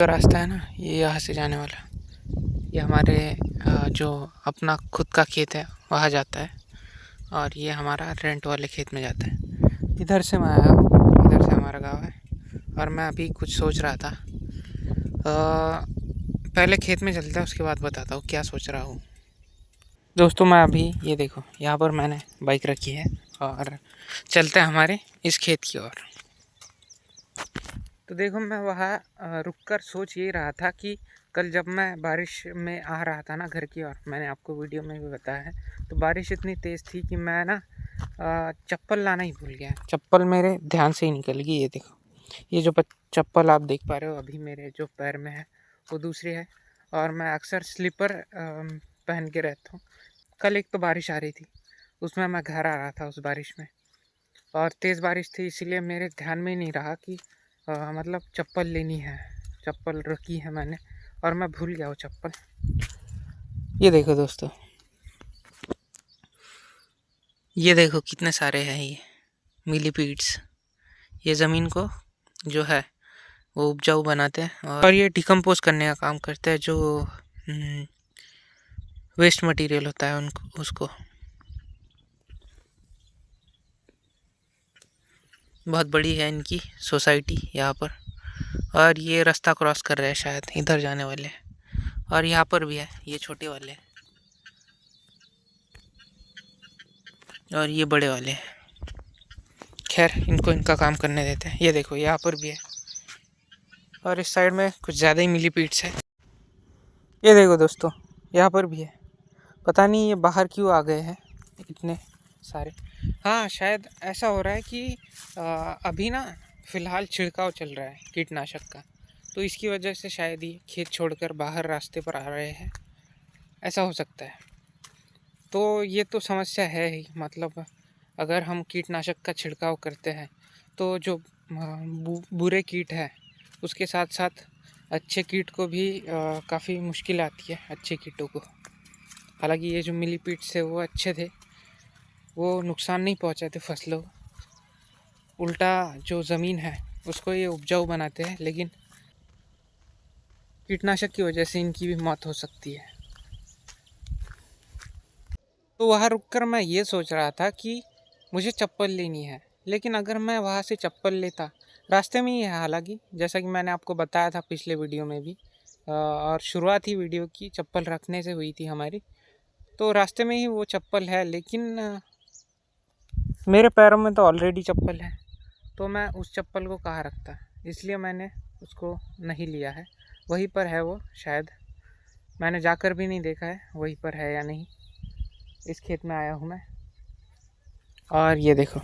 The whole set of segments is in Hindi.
जो रास्ता है ना, ये यहाँ से जाने वाला, ये हमारे जो अपना खुद का खेत है वहाँ जाता है, और ये हमारा रेंट वाले खेत में जाता है। इधर से मैं आया हूँ, इधर से हमारा गाँव है। और मैं अभी कुछ सोच रहा था, पहले खेत में चलता है, उसके बाद बताता हूँ क्या सोच रहा हूँ। दोस्तों मैं अभी ये देखो, यहाँ पर मैंने बाइक रखी है और चलते हैं हमारे इस खेत की ओर। तो देखो, मैं वहाँ रुक कर सोच ये रहा था कि कल जब मैं बारिश में आ रहा था ना घर की ओर, मैंने आपको वीडियो में भी बताया है, तो बारिश इतनी तेज़ थी कि मैं ना चप्पल लाना ही भूल गया। चप्पल मेरे ध्यान से ही निकल गई। ये देखो, ये जो चप्पल आप देख पा रहे हो अभी मेरे जो पैर में है, वो दूसरी है। और मैं अक्सर स्लीपर पहन के रहता हूँ। कल एक तो बारिश आ रही थी, उसमें मैं घर आ रहा था उस बारिश में, और तेज़ बारिश थी, इसीलिए मेरे ध्यान में ही नहीं रहा कि मतलब चप्पल लेनी है। चप्पल रखी है मैंने और मैं भूल गया वो चप्पल। ये देखो दोस्तों, ये देखो कितने सारे हैं ये मिलीपीड्स। ये ज़मीन को जो है वो उपजाऊ बनाते हैं, और ये डिकम्पोज करने का काम करते हैं। जो वेस्ट मटेरियल होता है उनको, उसको बहुत बड़ी है इनकी सोसाइटी यहाँ पर। और ये रास्ता क्रॉस कर रहे हैं, शायद इधर जाने वाले हैं। और यहाँ पर भी है, ये छोटे वाले और ये बड़े वाले हैं। खैर, इनको इनका काम करने देते हैं। ये देखो, यहाँ पर भी है, और इस साइड में कुछ ज़्यादा ही मिलीपीड्स है। ये देखो दोस्तों, यहाँ पर भी है। पता नहीं ये बाहर क्यों आ गए हैं इतने सारे। हाँ, शायद ऐसा हो रहा है कि अभी ना फ़िलहाल छिड़काव चल रहा है कीटनाशक का, तो इसकी वजह से शायद ये खेत छोड़कर बाहर रास्ते पर आ रहे हैं, ऐसा हो सकता है। तो ये तो समस्या है ही, मतलब अगर हम कीटनाशक का छिड़काव करते हैं तो जो बुरे कीट है उसके साथ साथ अच्छे कीट को भी काफ़ी मुश्किल आती है, अच्छे कीटों को। हालांकि ये जो मिलीपीड्स थे वो अच्छे थे, वो नुकसान नहीं पहुंचाते फसलों, उल्टा जो ज़मीन है उसको ये उपजाऊ बनाते हैं, लेकिन कीटनाशक की वजह से इनकी भी मौत हो सकती है। तो वहाँ रुककर मैं ये सोच रहा था कि मुझे चप्पल लेनी है, लेकिन अगर मैं वहाँ से चप्पल लेता, रास्ते में ही है हालांकि, जैसा कि मैंने आपको बताया था पिछले वीडियो में भी, और शुरुआत ही वीडियो की चप्पल रखने से हुई थी हमारी, तो रास्ते में ही वो चप्पल है, लेकिन मेरे पैरों में तो ऑलरेडी चप्पल है, तो मैं उस चप्पल को कहाँ रखता, इसलिए मैंने उसको नहीं लिया है। वहीं पर है वो, शायद मैंने जाकर भी नहीं देखा है वहीं पर है या नहीं। इस खेत में आया हूँ मैं, और ये देखो,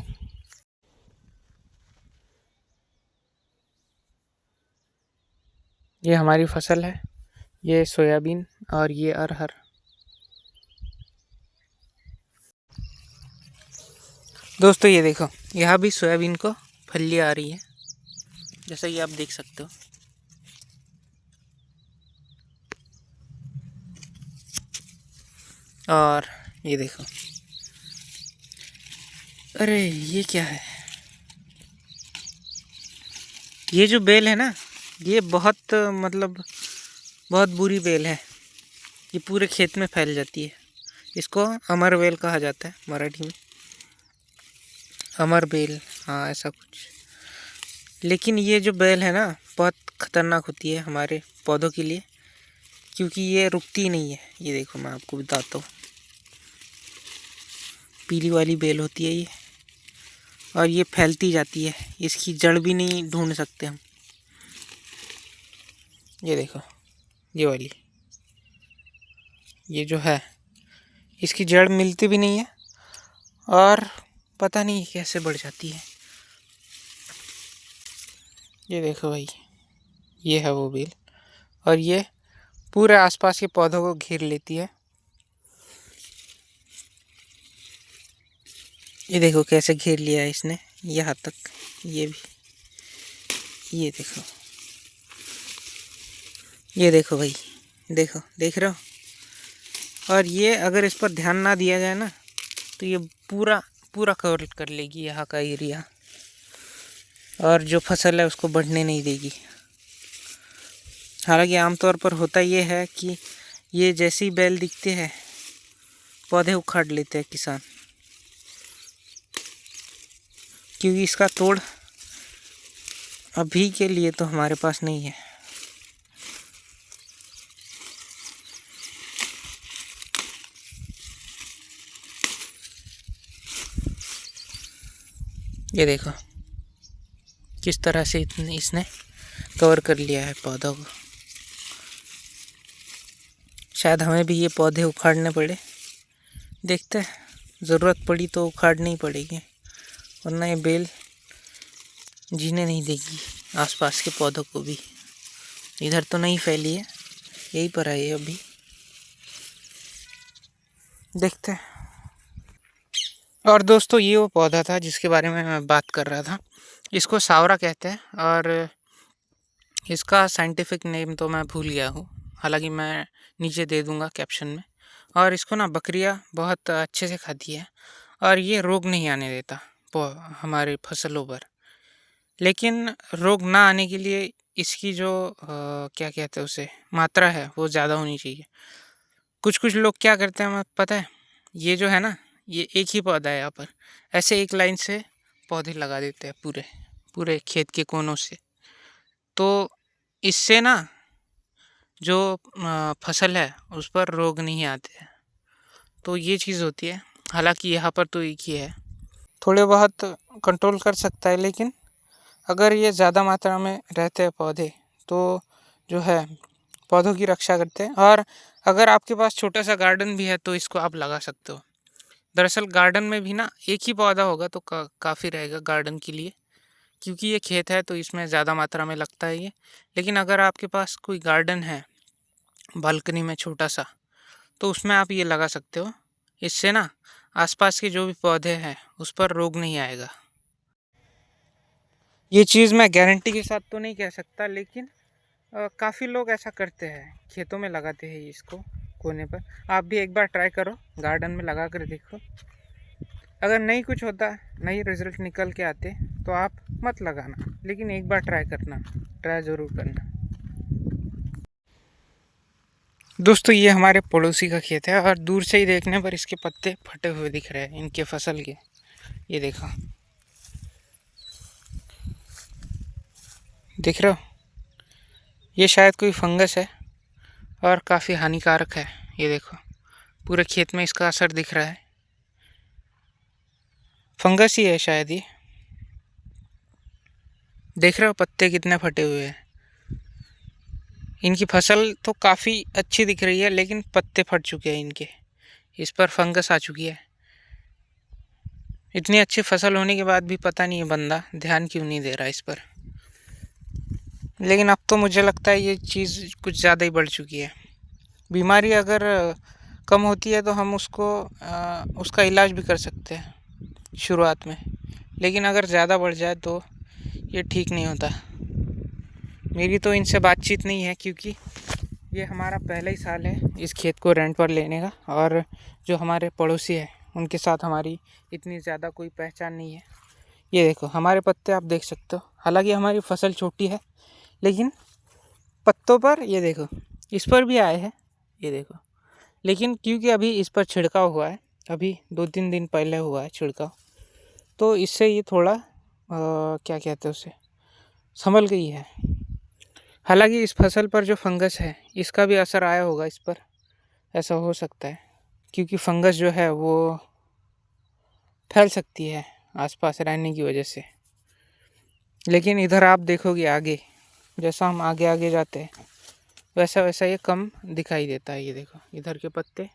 ये हमारी फसल है, ये सोयाबीन और ये अरहर। दोस्तों ये देखो, यहाँ भी सोयाबीन को फली आ रही है, जैसा कि आप देख सकते हो। और ये देखो, अरे ये क्या है, ये जो बेल है ना, ये बहुत मतलब बहुत बुरी बेल है। ये पूरे खेत में फैल जाती है। इसको अमर बेल कहा जाता है मराठी में, अमर बेल, हाँ ऐसा कुछ। लेकिन ये जो बेल है ना, बहुत ख़तरनाक होती है हमारे पौधों के लिए, क्योंकि ये रुकती नहीं है। ये देखो, मैं आपको बताता हूँ, पीली वाली बेल होती है ये, और ये फैलती जाती है, इसकी जड़ भी नहीं ढूंढ सकते हम। ये देखो, ये वाली, ये जो है इसकी जड़ मिलती भी नहीं है, और पता नहीं कैसे बढ़ जाती है। ये देखो भाई, ये है वो बेल, और ये पूरे आसपास के पौधों को घेर लेती है। ये देखो कैसे घेर लिया है इसने यहाँ तक, ये भी, ये देखो, ये देखो भाई, देखो, देख रहे हो। और ये अगर इस पर ध्यान ना दिया जाए ना, तो ये पूरा पूरा कवर कर लेगी यहाँ का एरिया, और जो फसल है उसको बढ़ने नहीं देगी। हालांकि आमतौर पर होता ये है कि ये जैसी बैल दिखते हैं पौधे उखाड़ लेते हैं किसान, क्योंकि इसका तोड़ अभी के लिए तो हमारे पास नहीं है। ये देखो किस तरह से इसने कवर कर लिया है पौधों को। शायद हमें भी ये पौधे उखाड़ने पड़े, देखते हैं, ज़रूरत पड़ी तो उखाड़नी ही पड़ेगी, वरना ये बेल जीने नहीं देगी आसपास के पौधों को भी। इधर तो नहीं फैली है, यहीं पर है ये अभी, देखते हैं। और दोस्तों ये वो पौधा था जिसके बारे में मैं बात कर रहा था। इसको सावरा कहते हैं और इसका साइंटिफिक नेम तो मैं भूल गया हूँ, हालांकि मैं नीचे दे दूँगा कैप्शन में। और इसको ना बकरियाँ बहुत अच्छे से खाती है और ये रोग नहीं आने देता हमारे फसलों पर। लेकिन रोग ना आने के लिए इसकी जो क्या कहते हैं उसे मात्रा है वो ज़्यादा होनी चाहिए। कुछ कुछ लोग क्या करते हैं हमें पता है, ये जो है ना, ये एक ही पौधा है यहाँ पर, ऐसे एक लाइन से पौधे लगा देते हैं पूरे पूरे खेत के कोनों से। तो इससे ना जो फसल है उस पर रोग नहीं आते हैं, तो ये चीज़ होती है। हालांकि यहाँ पर तो एक ही है, थोड़े बहुत कंट्रोल कर सकता है, लेकिन अगर ये ज़्यादा मात्रा में रहते हैं पौधे तो जो है पौधों की रक्षा करते हैं। और अगर आपके पास छोटा सा गार्डन भी है तो इसको आप लगा सकते हो। दरअसल गार्डन में भी ना एक ही पौधा होगा तो काफ़ी रहेगा गार्डन के लिए, क्योंकि ये खेत है तो इसमें ज़्यादा मात्रा में लगता है ये। लेकिन अगर आपके पास कोई गार्डन है बालकनी में छोटा सा, तो उसमें आप ये लगा सकते हो। इससे ना आसपास के जो भी पौधे हैं उस पर रोग नहीं आएगा। ये चीज़ मैं गारंटी के साथ तो नहीं कह सकता, लेकिन काफ़ी लोग ऐसा करते हैं, खेतों में लगाते हैं इसको कोने पर। आप भी एक बार ट्राई करो, गार्डन में लगा कर देखो। अगर नहीं कुछ होता, नहीं रिजल्ट निकल के आते तो आप मत लगाना, लेकिन एक बार ट्राई करना, ट्राई ज़रूर करना। दोस्तों ये हमारे पड़ोसी का खेत है और दूर से ही देखने पर इसके पत्ते फटे हुए दिख रहे हैं इनके फसल के। ये देखो, दिख रहे हो, ये शायद कोई फंगस है और काफ़ी हानिकारक है। ये देखो पूरे खेत में इसका असर दिख रहा है, फंगस ही है शायद ये। देख रहे हो पत्ते कितने फटे हुए हैं। इनकी फसल तो काफ़ी अच्छी दिख रही है, लेकिन पत्ते फट चुके हैं इनके, इस पर फंगस आ चुकी है। इतनी अच्छी फसल होने के बाद भी पता नहीं है बंदा ध्यान क्यों नहीं दे रहा इस पर। लेकिन अब तो मुझे लगता है ये चीज़ कुछ ज़्यादा ही बढ़ चुकी है। बीमारी अगर कम होती है तो हम उसको उसका इलाज भी कर सकते हैं शुरुआत में, लेकिन अगर ज़्यादा बढ़ जाए तो ये ठीक नहीं होता। मेरी तो इनसे बातचीत नहीं है, क्योंकि ये हमारा पहला ही साल है इस खेत को रेंट पर लेने का, और जो हमारे पड़ोसी है उनके साथ हमारी इतनी ज़्यादा कोई पहचान नहीं है। ये देखो हमारे पत्ते आप देख सकते हो, हालांकि हमारी फसल छोटी है लेकिन पत्तों पर ये देखो, इस पर भी आए हैं, ये देखो। लेकिन क्योंकि अभी इस पर छिड़काव हुआ है, अभी 2-3 दिन पहले हुआ है छिड़काव, तो इससे ये थोड़ा क्या कहते हैं उसे, संभल गई है। हालांकि इस फसल पर जो फंगस है इसका भी असर आया होगा इस पर, ऐसा हो सकता है, क्योंकि फंगस जो है वो फैल सकती है आसपास रहने की वजह से। लेकिन इधर आप देखोगे आगे, जैसा हम आगे आगे जाते हैं वैसा वैसा ये कम दिखाई देता है। ये देखो इधर के पत्ते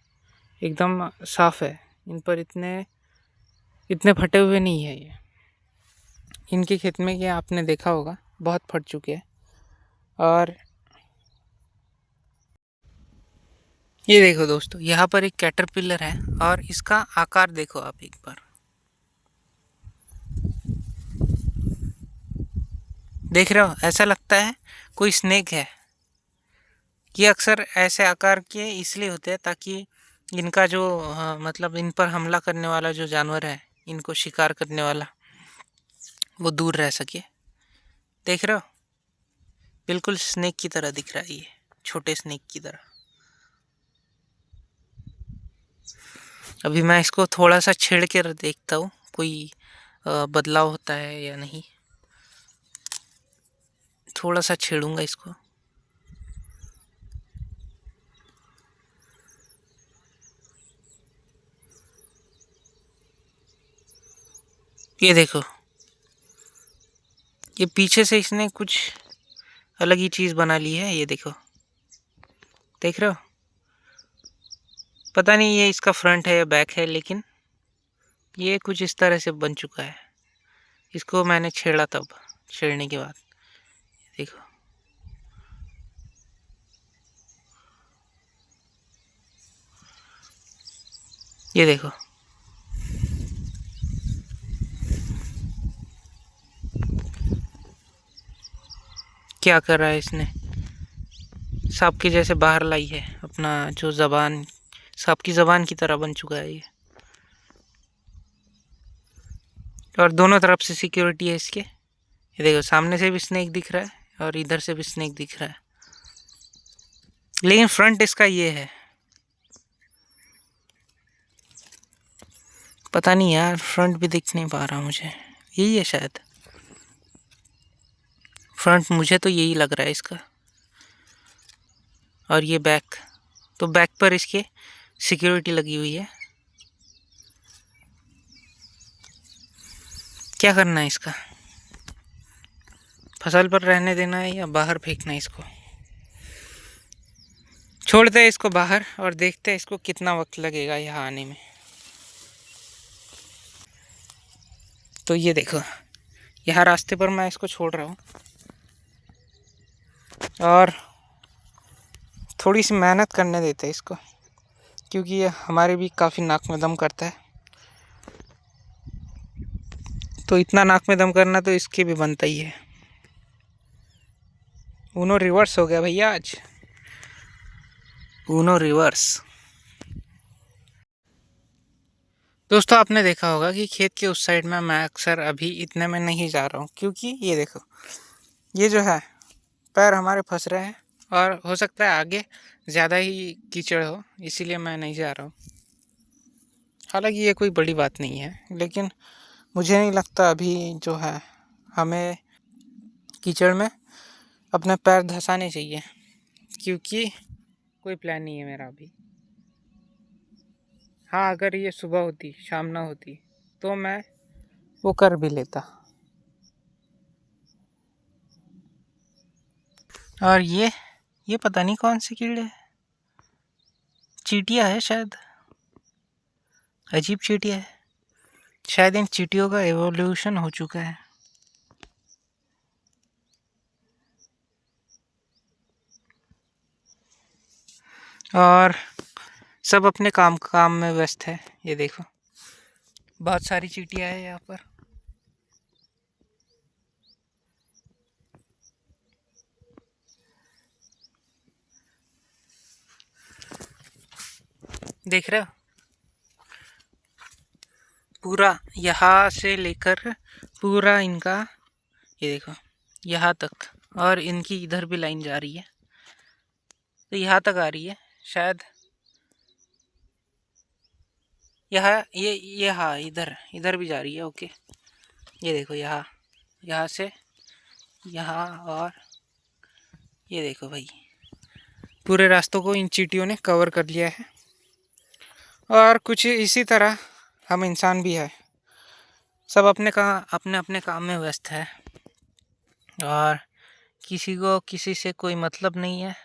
एकदम साफ़ है, इन पर इतने फटे हुए नहीं है। ये इनके खेत में ये आपने देखा होगा बहुत फट चुके हैं। और ये देखो दोस्तों, यहाँ पर एक कैटरपिलर है और इसका आकार देखो आप एक बार, देख रहे हो, ऐसा लगता है कोई स्नेक है। ये अक्सर ऐसे आकार के इसलिए होते हैं ताकि इनका जो मतलब इन पर हमला करने वाला जो जानवर है, इनको शिकार करने वाला, वो दूर रह सके। देख रहे हो, बिल्कुल स्नेक की तरह दिख रहा है ये, छोटे स्नेक की तरह। अभी मैं इसको थोड़ा सा छेड़ कर देखता हूँ कोई बदलाव होता है या नहीं। थोड़ा सा छेड़ूंगा इसको। ये देखो, ये पीछे से इसने कुछ अलग ही चीज़ बना ली है। ये देखो, देख रहे हो? पता नहीं ये इसका फ्रंट है या बैक है, लेकिन ये कुछ इस तरह से बन चुका है। इसको मैंने छेड़ा, तब छेड़ने के बाद देखो, ये देखो। क्या कर रहा है इसने? सांप के जैसे बाहर लाई है अपना जो जबान, सांप की जबान की तरह बन चुका है ये। और दोनों तरफ से सिक्योरिटी है इसके। ये देखो, सामने से भी स्नेक दिख रहा है और इधर से भी स्नेक दिख रहा है, लेकिन फ्रंट इसका ये है। पता नहीं यार, फ्रंट भी दिख नहीं पा रहा मुझे। यही है शायद फ्रंट, मुझे तो यही लग रहा है इसका। और ये बैक, तो बैक पर इसके सिक्योरिटी लगी हुई है। क्या करना है इसका? फसल पर रहने देना है या बाहर फेंकना है इसको? छोड़ते हैं इसको बाहर और देखते हैं इसको कितना वक्त लगेगा यहाँ आने में। तो ये देखो, यहाँ रास्ते पर मैं इसको छोड़ रहा हूँ और थोड़ी सी मेहनत करने देते हैं इसको, क्योंकि ये हमारे भी काफ़ी नाक में दम करता है। तो इतना नाक में दम करना तो इसके भी बनता ही है। ऊनो रिवर्स हो गया भैया आज, ऊनो रिवर्स। दोस्तों, आपने देखा होगा कि खेत के उस साइड में मैं अक्सर अभी इतने में नहीं जा रहा हूँ, क्योंकि ये देखो, ये जो है पैर हमारे फंस रहे हैं और हो सकता है आगे ज़्यादा ही कीचड़ हो, इसीलिए मैं नहीं जा रहा हूँ। हालांकि ये कोई बड़ी बात नहीं है, लेकिन मुझे नहीं लगता अभी जो है हमें कीचड़ में अपने पैर धंसाने चाहिए, क्योंकि कोई प्लान नहीं है मेरा अभी। हाँ, अगर ये सुबह होती, शाम ना होती, तो मैं वो कर भी लेता। और ये पता नहीं कौन सी कीड़े है, चींटियाँ है शायद, अजीब चींटियाँ है। शायद इन चींटियों का एवोल्यूशन हो चुका है। और सब अपने काम काम में व्यस्त है। ये देखो, बहुत सारी चींटियाँ है यहाँ पर। देख रहे हो, पूरा यहाँ से लेकर पूरा इनका, ये देखो यहाँ तक, और इनकी इधर भी लाइन जा रही है, तो यहाँ तक आ रही है शायद। यहाँ ये हाँ, इधर इधर भी जा रही है। ओके, ये देखो, यहाँ से यहाँ, और ये देखो भाई, पूरे रास्तों को इन चींटियों ने कवर कर लिया है। और कुछ इसी तरह हम इंसान भी है, सब अपने अपने काम में व्यस्त है और किसी को किसी से कोई मतलब नहीं है।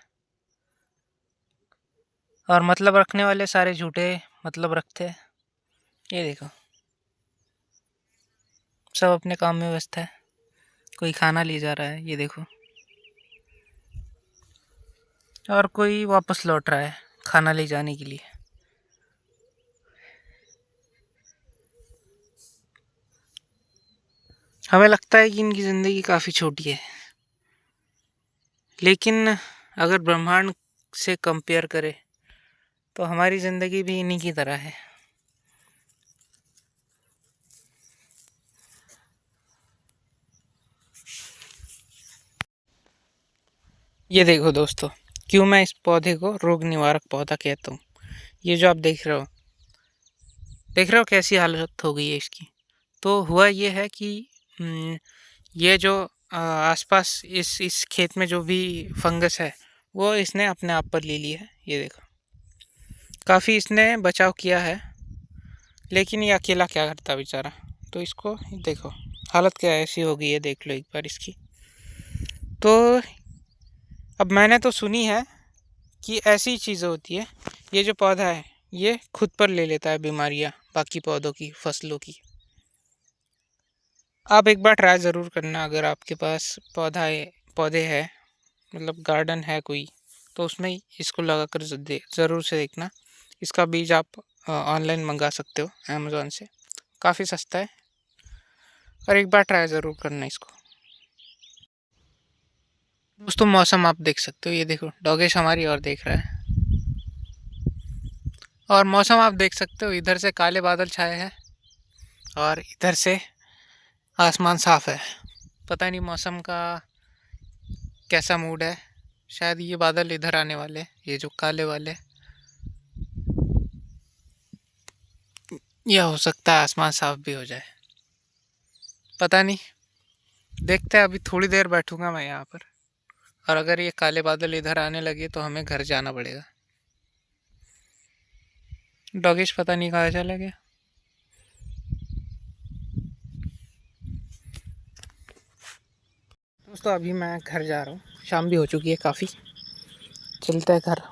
और मतलब रखने वाले सारे झूठे मतलब रखते हैं। ये देखो, सब अपने काम में व्यस्त है। कोई खाना ले जा रहा है, ये देखो, और कोई वापस लौट रहा है खाना ले जाने के लिए। हमें लगता है कि इनकी ज़िंदगी काफ़ी छोटी है, लेकिन अगर ब्रह्मांड से कंपेयर करें तो हमारी ज़िंदगी भी इन्हीं की तरह है। ये देखो दोस्तों, क्यों मैं इस पौधे को रोग निवारक पौधा कहता हूँ। ये जो आप देख रहे हो कैसी हालत हो गई है इसकी। तो हुआ ये है कि ये जो आसपास इस खेत में जो भी फंगस है वो इसने अपने आप पर ले लिया है। ये देखो, काफ़ी इसने बचाव किया है, लेकिन ये अकेला क्या करता बेचारा। तो इसको देखो, हालत क्या ऐसी हो गई है, देख लो एक बार इसकी। तो अब मैंने तो सुनी है कि ऐसी चीज़ें होती है, ये जो पौधा है ये खुद पर ले लेता है बीमारियां बाकी पौधों की, फसलों की। आप एक बार ट्राई ज़रूर करना, अगर आपके पास पौधे है, मतलब गार्डन है कोई, तो उसमें इसको लगा कर ज़रूर से देखना। इसका बीज आप ऑनलाइन मंगा सकते हो अमेज़ोन से, काफ़ी सस्ता है। और एक बार ट्राई ज़रूर करना इसको। दोस्तों मौसम आप देख सकते हो, ये देखो डॉगेश हमारी ओर देख रहा है। और मौसम आप देख सकते हो, इधर से काले बादल छाए हैं और इधर से आसमान साफ है। पता नहीं मौसम का कैसा मूड है, शायद ये बादल इधर आने वाले, ये जो काले वाले, या हो सकता है आसमान साफ भी हो जाए, पता नहीं। देखते हैं, अभी थोड़ी देर बैठूंगा मैं यहाँ पर, और अगर ये काले बादल इधर आने लगे तो हमें घर जाना पड़ेगा। डॉगेश पता नहीं कहाँ चला गया। दोस्तों अभी मैं घर जा रहा हूँ, शाम भी हो चुकी है काफ़ी, चलते हैं घर।